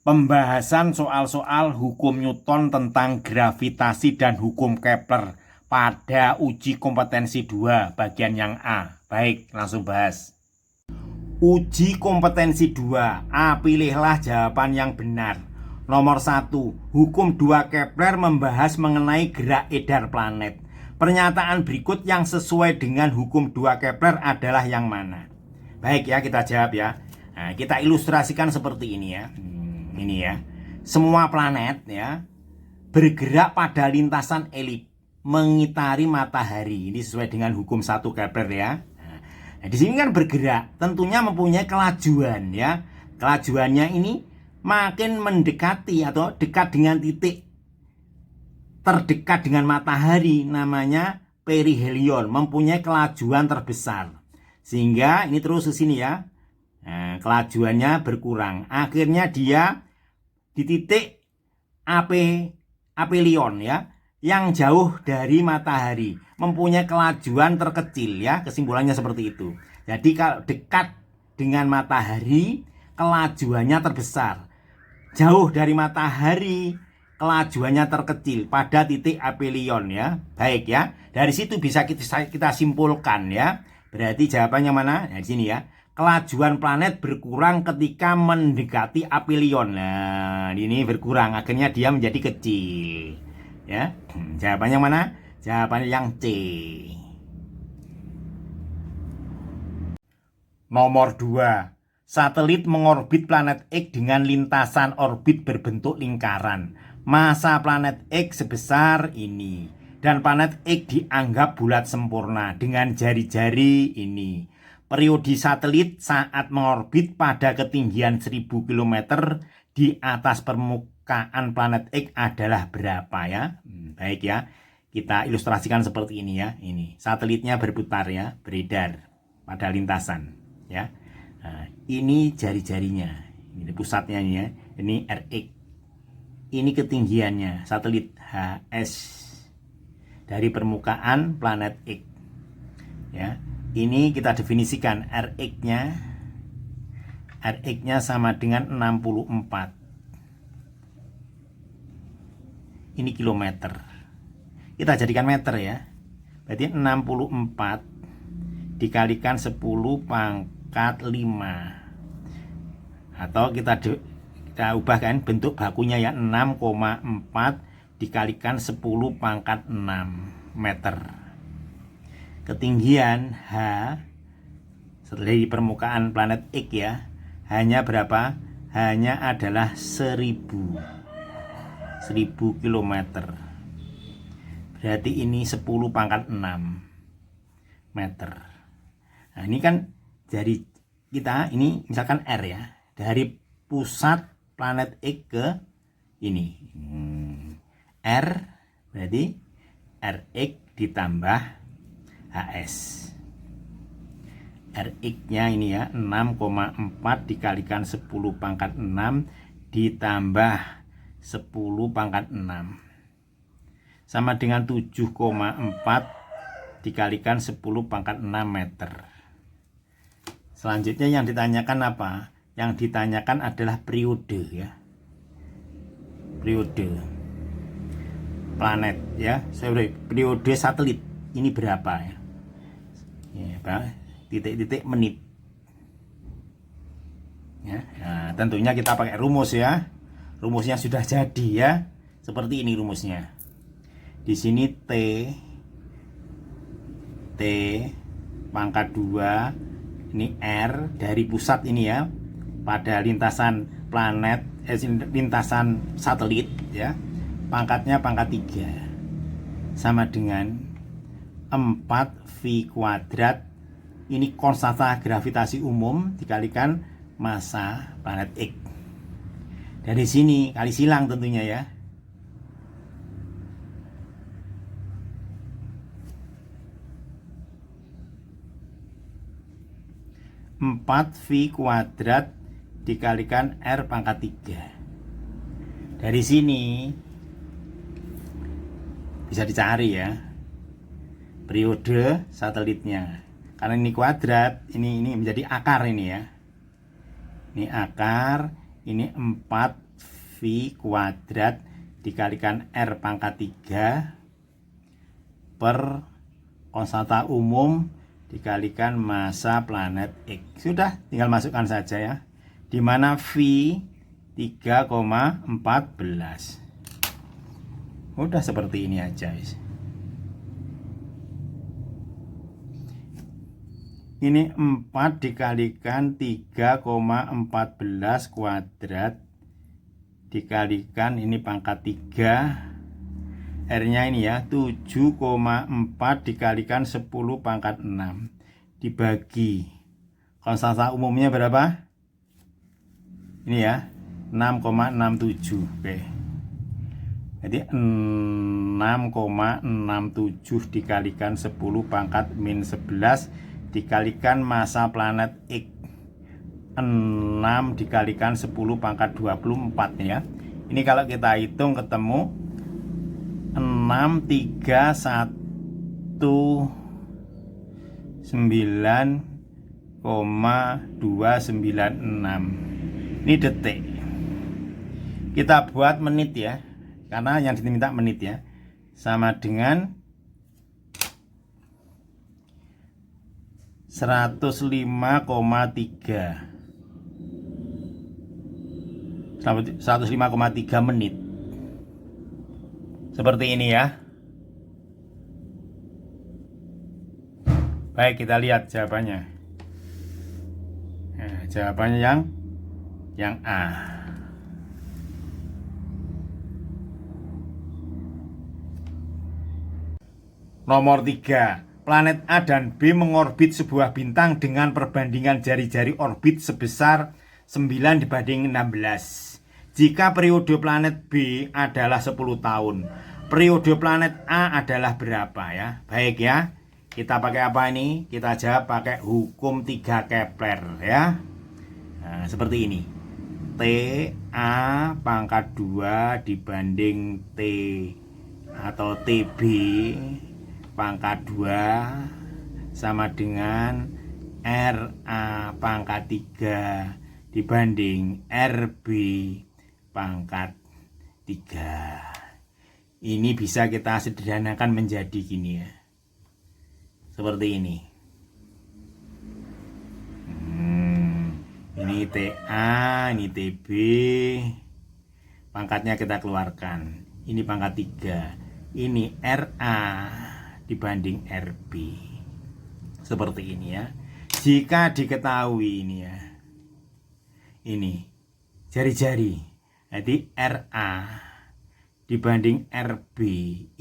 Pembahasan soal-soal hukum Newton tentang gravitasi dan hukum Kepler pada uji kompetensi 2 bagian yang A. Baik, langsung bahas. Uji kompetensi 2 A, pilihlah jawaban yang benar. Nomor 1, hukum 2 Kepler membahas mengenai gerak edar planet. Pernyataan berikut yang sesuai dengan hukum 2 Kepler adalah yang mana? Baik ya, kita jawab ya. Nah, kita ilustrasikan seperti ini ya. Ini ya. Semua planet ya bergerak pada lintasan elip mengitari matahari. Ini sesuai dengan hukum 1 Kepler ya. Nah, di sini kan bergerak, tentunya mempunyai kelajuan ya. Kelajuannya ini makin mendekati atau dekat dengan titik terdekat dengan matahari, namanya perihelion, mempunyai kelajuan terbesar. Sehingga ini terus ke sini ya. Nah, kelajuannya berkurang. Akhirnya dia di titik aphelion ya, yang jauh dari matahari, mempunyai kelajuan terkecil ya. Kesimpulannya seperti itu. Jadi kalau dekat dengan matahari, kelajuannya terbesar. Jauh dari matahari, kelajuannya terkecil pada titik aphelion ya. Baik ya. Dari situ bisa kita simpulkan ya. Berarti jawabannya mana? Nah, di sini ya. Kelajuan planet berkurang ketika mendekati aphelion. Nah, ini berkurang, akhirnya dia menjadi kecil. Ya. Jawabannya mana? Jawabannya yang C. Nomor 2. Satelit mengorbit planet X dengan lintasan orbit berbentuk lingkaran. Masa planet X sebesar ini. Dan planet X dianggap bulat sempurna dengan jari-jari ini. Periode satelit saat mengorbit pada ketinggian 1000 km di atas permukaan planet X adalah berapa ya? Baik ya, kita ilustrasikan seperti ini ya. Ini satelitnya berputar ya, beredar pada lintasan ya. Nah, ini jari-jarinya, ini pusatnya ini ya. Ini RX, ini ketinggiannya satelit HS dari permukaan planet X ya. Ini kita definisikan RX-nya sama dengan 64. Ini kilometer. Kita jadikan meter ya. Berarti 64 dikalikan 10 pangkat 5. Atau kita ubahkan bentuk bakunya ya, 6,4 dikalikan 10 pangkat 6 meter. Ketinggian H dari permukaan planet X ya, hanya berapa? Hanya adalah 1000 km. Berarti ini 10 pangkat 6 meter. Nah, ini kan dari kita, ini misalkan R ya, dari pusat planet X ke ini. R berarti RX ditambah HS. RX-nya ini ya, 6,4 dikalikan 10 pangkat 6 ditambah 10 pangkat 6 sama dengan 7,4 dikalikan 10 pangkat 6 meter. Selanjutnya yang ditanyakan apa? Yang ditanyakan adalah periode ya. Periode planet ya. Periode satelit ini berapa ya? Titik-titik menit ya. Nah, tentunya kita pakai rumus ya. Rumusnya sudah jadi ya. Seperti ini rumusnya. Di sini T pangkat 2, ini R dari pusat ini ya, pada lintasan planet, lintasan satelit ya, pangkatnya pangkat 3 sama dengan 4V kuadrat. Ini konstanta gravitasi umum dikalikan massa planet X. Dari sini kali silang tentunya ya. 4V kuadrat dikalikan R pangkat 3. Dari sini bisa dicari ya periode satelitnya. Karena ini kuadrat, ini menjadi akar ini ya. Ini akar, ini 4 V kuadrat dikalikan R pangkat 3 per konstanta umum dikalikan massa planet X. Sudah, tinggal masukkan saja ya. Di mana V 3,14. Udah seperti ini aja. Ini 4 dikalikan 3,14 kuadrat dikalikan ini pangkat 3, R nya ini ya 7,4 dikalikan 10 pangkat 6 dibagi konstanta umumnya berapa? Ini ya 6,67. Oke, jadi 6,67 dikalikan 10 pangkat min 11 dikalikan massa planet X, 6 dikalikan 10 pangkat 24 ya. Ini kalau kita hitung ketemu 631,296. Ini detik. Kita buat menit ya, karena yang diminta menit ya. Sama dengan 105,3 menit. Seperti ini ya. Baik, kita lihat jawabannya. Nah, jawabannya yang A. Nomor 3. Planet A dan B mengorbit sebuah bintang dengan perbandingan jari-jari orbit sebesar 9 dibanding 16. Jika periode planet B adalah 10 tahun, periode planet A adalah berapa ya? Baik ya, kita pakai apa ini? Kita jawab pakai hukum 3 Kepler ya. Nah, seperti ini. T A pangkat 2 dibanding T atau TB pangkat 2 sama dengan RA pangkat 3 dibanding RB pangkat 3. Ini bisa kita sederhanakan menjadi gini ya. Seperti ini. Ini TA, ini TB. Pangkatnya kita keluarkan. Ini pangkat 3. Ini RA dibanding RB. Seperti ini ya. Jika diketahui ini ya, ini jari-jari, jadi RA dibanding RB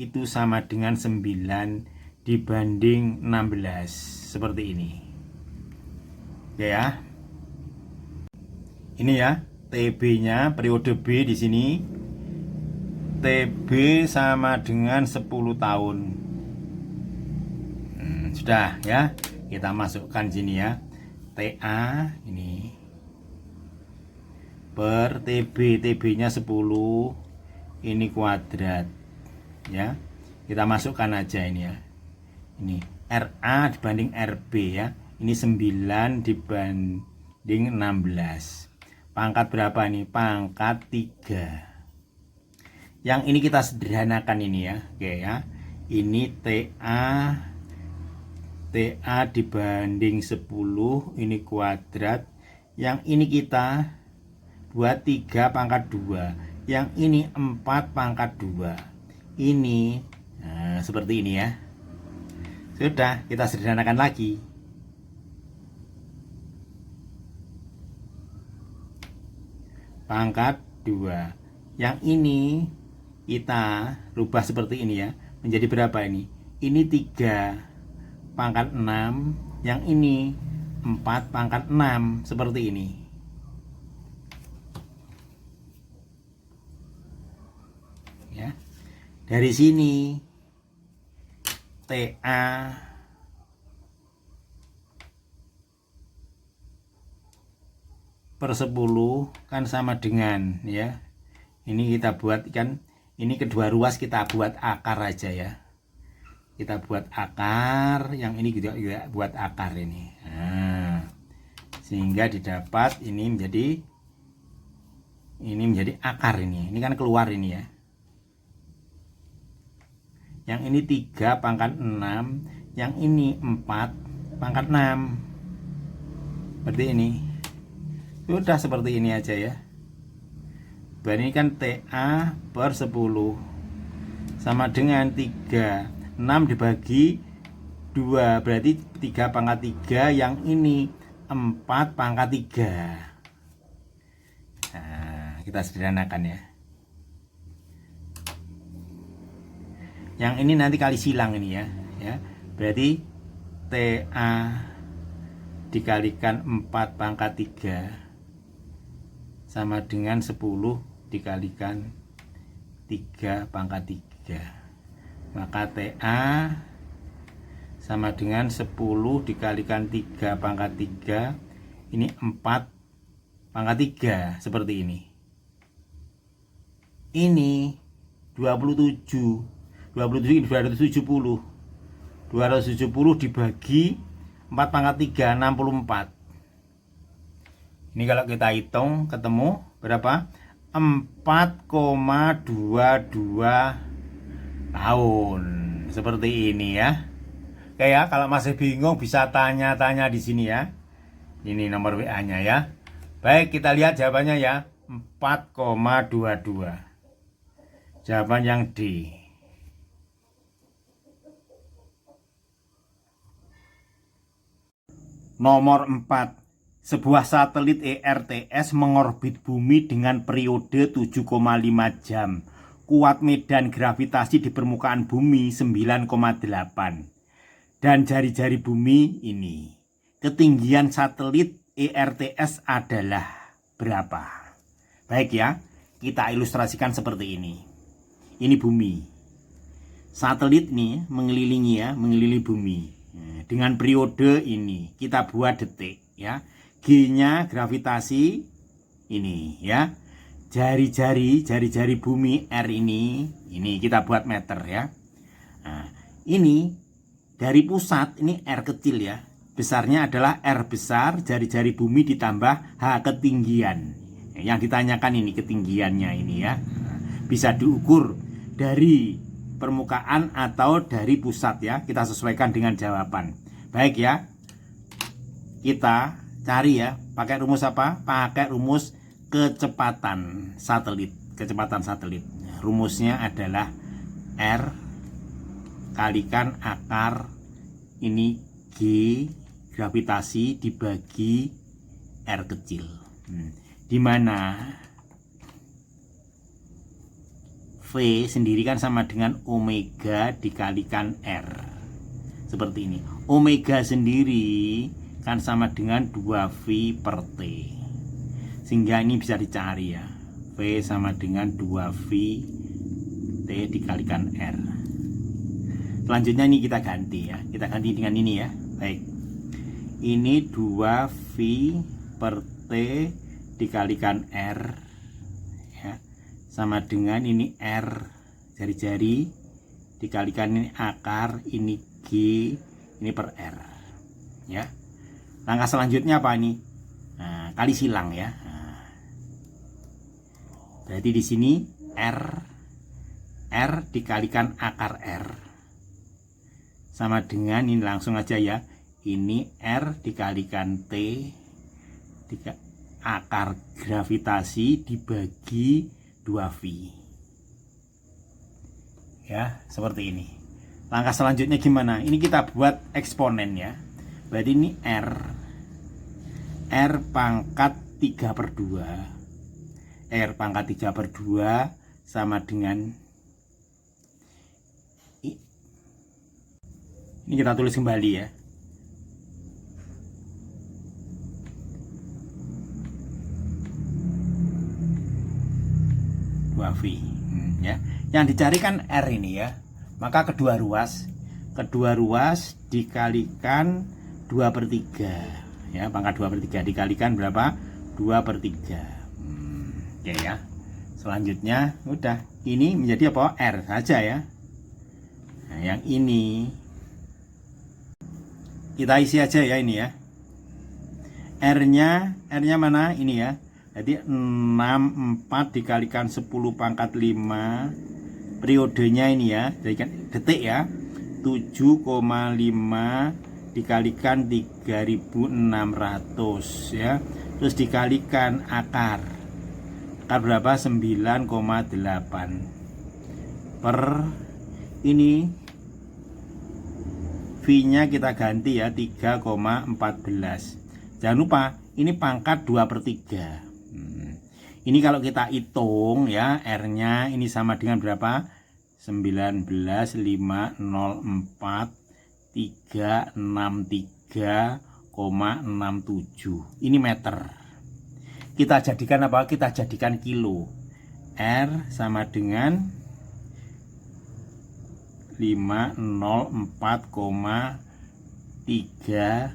itu sama dengan 9 dibanding 16. Seperti ini. Oke ya. Ini ya, TB-nya periode B di sini. TB sama dengan 10 tahun. Sudah ya, kita masukkan sini ya. TA ini per TB, TB-nya 10, ini kuadrat ya. Kita masukkan aja ini ya. Ini RA dibanding RB ya. Ini 9 dibanding 16. Pangkat berapa nih? Pangkat 3. Yang ini kita sederhanakan ini ya. Oke ya. Ini TA dibanding 10, ini kuadrat. Yang ini kita buat 3 pangkat 2. Yang ini 4 pangkat 2. Ini seperti ini ya. Sudah, kita sederhanakan lagi. Pangkat 2. Yang ini kita rubah seperti ini ya. Menjadi berapa ini? Ini 3 pangkat 6, yang ini 4 pangkat 6, seperti ini. Ya. Dari sini TA per 10 kan sama dengan ya. Ini kita buat kan, ini kedua ruas kita buat akar aja ya. Kita buat akar, yang ini juga buat akar ini. Nah, sehingga didapat ini menjadi Ini menjadi akar ini kan keluar ini ya. Yang ini 3 pangkat 6, yang ini 4 pangkat 6. Seperti ini. Sudah seperti ini aja ya. Berarti ini kan TA per 10 sama dengan 3. 6 dibagi 2 berarti 3 pangkat 3, yang ini 4 pangkat 3. Nah, kita sederhanakan ya. Yang ini nanti kali silang ini ya. Berarti TA dikalikan 4 pangkat 3 sama dengan 10 dikalikan 3 pangkat 3. Maka TA sama dengan 10 dikalikan 3 pangkat 3. Ini 4 pangkat 3 seperti ini. Ini 27 ini 270 dibagi 4 pangkat 3 64. Ini kalau kita hitung ketemu berapa? 4,22 tahun. Seperti ini ya. Oke ya, kalau masih bingung bisa tanya-tanya di sini ya. Ini nomor WA-nya ya. Baik, kita lihat jawabannya ya. 4,22. Jawaban yang D. Nomor 4. Sebuah satelit ERTS mengorbit bumi dengan periode 7,5 jam. Kuat medan gravitasi di permukaan bumi 9,8. Dan jari-jari bumi ini. Ketinggian satelit ERTS adalah berapa? Baik ya, kita ilustrasikan seperti ini. Ini bumi. Satelit nih mengelilingi bumi. Dengan periode ini kita buat detik ya. G-nya gravitasi ini ya. Jari-jari bumi R ini kita buat meter ya. Nah, ini dari pusat ini R kecil ya. Besarnya adalah R besar, jari-jari bumi ditambah H ketinggian. Yang ditanyakan ini ketinggiannya ini ya. Bisa diukur dari permukaan atau dari pusat ya. Kita sesuaikan dengan jawaban. Baik ya. Kita cari ya, pakai rumus apa? Pakai rumus kecepatan satelit. Rumusnya adalah R kalikan akar ini G gravitasi dibagi R kecil. Di mana V sendiri kan sama dengan omega dikalikan R. Seperti ini. Omega sendiri kan sama dengan 2V per T. Sehingga ini bisa dicari ya. V sama dengan 2V T dikalikan R. Selanjutnya ini kita ganti ya. Kita ganti dengan ini ya. Baik. Ini 2V per T dikalikan R ya. Sama dengan ini R jari-jari dikalikan ini akar, ini G, ini per R ya. Langkah selanjutnya apa ini? Nah, kali silang ya. Nah, berarti di sini R dikalikan akar R sama dengan ini langsung aja ya. Ini R dikalikan T akar gravitasi dibagi 2V. Ya, seperti ini. Langkah selanjutnya gimana? Ini kita buat eksponen ya. Berarti ini R pangkat 3 per 2. R pangkat 3 per 2 sama dengan ini kita tulis kembali ya. Ya. Yang dicari kan R ini ya. Maka kedua ruas dikalikan 2 per 3 ya. Pangkat 2 per 3 dikalikan berapa? 2 per 3. Oke ya. Selanjutnya udah. Ini menjadi apa? R saja ya. Nah, yang ini kita isi aja ya ini ya. R-nya mana? Ini ya. Jadi 64 dikalikan 10 pangkat 5, periodenya ini ya, jadikan detik ya, 7,5 dikalikan 3600 ya. Terus dikalikan akar berapa? 9,8 per ini V-nya kita ganti ya 3,14. Jangan lupa ini pangkat 2/3. Ini kalau kita hitung ya, R-nya ini sama dengan berapa? 19,533,67. Ini meter. Kita jadikan apa? Kita jadikan kilo. R sama dengan 504,3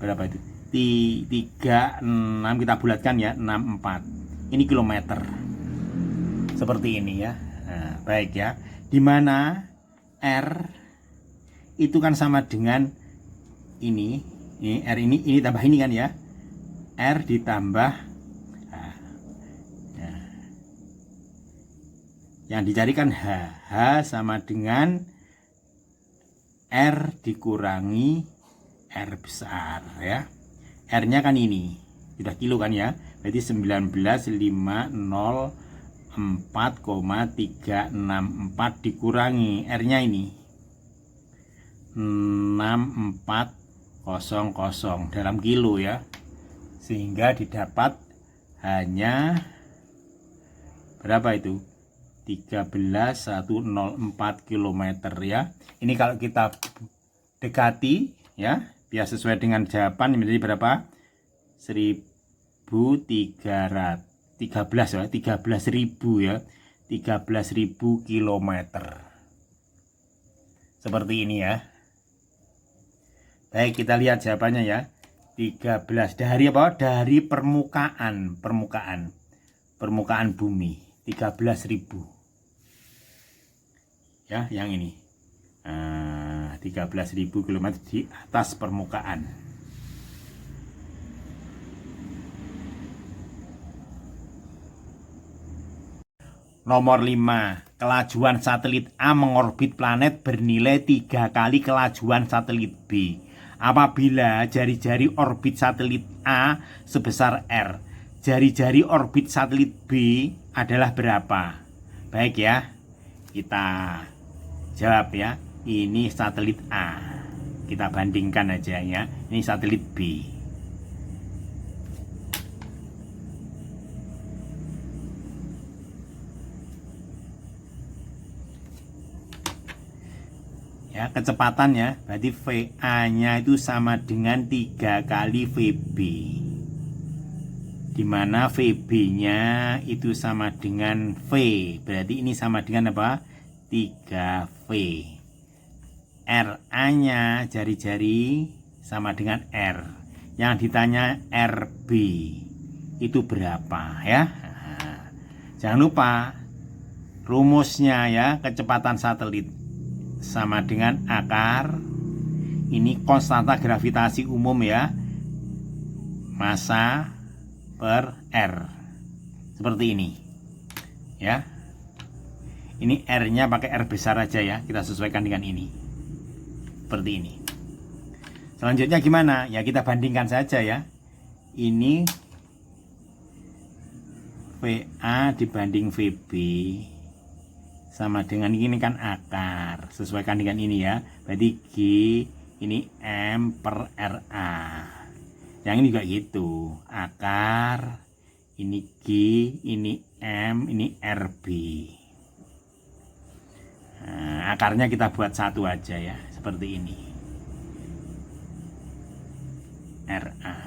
berapa itu? 36 kita bulatkan ya, 64. Ini kilometer. Seperti ini ya. Nah, baik ya. Dimana R itu kan sama dengan ini R ini tambah ini kan ya. R ditambah yang dicarikan H sama dengan R dikurangi R besar ya. R-nya kan ini sudah kilo kan ya, berarti 19,504,364 dikurangi R-nya ini 6400 dalam kilo ya, sehingga didapat hanya berapa itu? 13.104 km ya. Ini kalau kita dekati ya, biar sesuai dengan jawaban menjadi berapa? 1.313 ya, 13.000 ya, 13.000 km. Seperti ini ya. Baik, kita lihat jawabannya ya. 13 dari apa? Dari permukaan bumi 13.000 ya, yang ini 13.000 km di atas permukaan. Nomor 5, kelajuan satelit A mengorbit planet bernilai 3 kali kelajuan satelit B apabila jari-jari orbit satelit A sebesar R. Jari-jari orbit satelit B adalah berapa? Baik ya, kita jawab ya. Ini satelit A, kita bandingkan aja ya. Ini satelit B. Ya, kecepatannya berarti VA-nya itu sama dengan 3 kali VB, dimana VB-nya itu sama dengan V, berarti ini sama dengan apa? 3V. RA-nya jari-jari sama dengan R. Yang ditanya RB itu berapa ya? Nah, jangan lupa rumusnya ya, kecepatan satelit sama dengan akar ini konstanta gravitasi umum ya, massa per R, seperti ini ya. Ini R-nya pakai R besar aja ya, kita sesuaikan dengan ini seperti ini. Selanjutnya gimana ya, kita bandingkan saja ya. Ini VA dibanding VB sama dengan ini kan akar, sesuaikan dengan ini ya. Berarti G ini M per RA. Yang ini juga gitu, akar ini G, ini M, ini RB. Nah, akarnya kita buat satu aja ya, seperti ini. RA.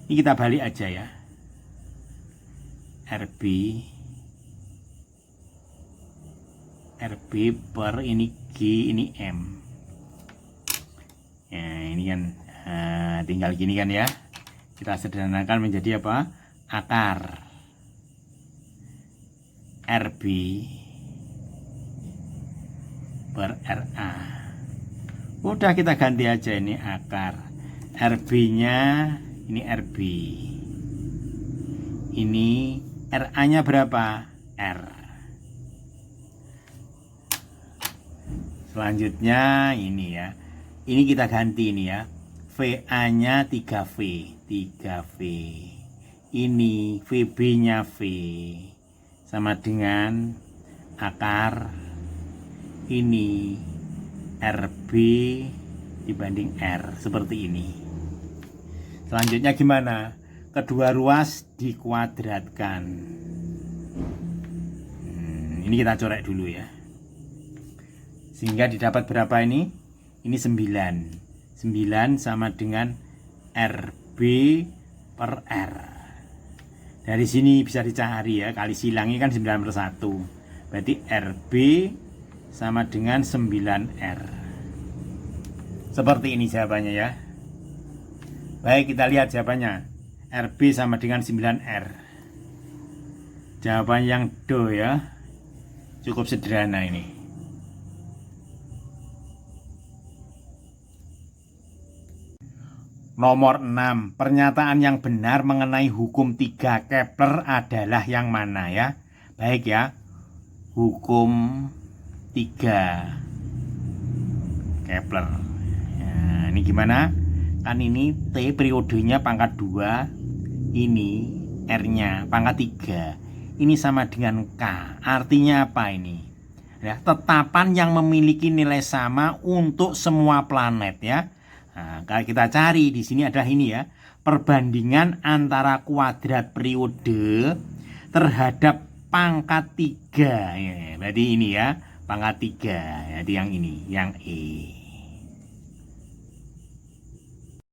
Ini kita balik aja ya. RB per ini G, ini M. Ya, ini kan tinggal gini kan ya. Kita sederhanakan menjadi apa? Akar RB per RA. Udah, kita ganti aja ini akar RB nya ini RB Ini RA-nya berapa? R. Selanjutnya ini ya. Ini kita ganti ini ya. VA-nya 3V. 3V. Ini VB-nya V. Sama dengan akar ini RB dibanding R. Seperti ini. Selanjutnya gimana? Kedua ruas dikuadratkan. Ini kita coret dulu ya. Sehingga didapat berapa ini? Ini 9. 9 sama dengan RB per R. Dari sini bisa dicari ya. Kali silangnya kan 9/1. Berarti RB sama dengan 9R. Seperti ini jawabannya ya. Baik, kita lihat jawabannya. RB sama dengan 9R. Jawaban yang do ya. Cukup sederhana ini. Nomor 6. Pernyataan yang benar mengenai hukum 3 Kepler adalah yang mana ya? Baik ya. Hukum 3 Kepler. Nah, ini gimana? Kan ini T periodenya pangkat 2. Ini R-nya pangkat 3. Ini sama dengan K. Artinya apa ini? Ya, tetapan yang memiliki nilai sama untuk semua planet ya. Nah, kalau kita cari di sini adalah ini ya, perbandingan antara kuadrat periode terhadap pangkat 3 ya. Berarti ini ya, pangkat 3. Jadi yang ini, yang E.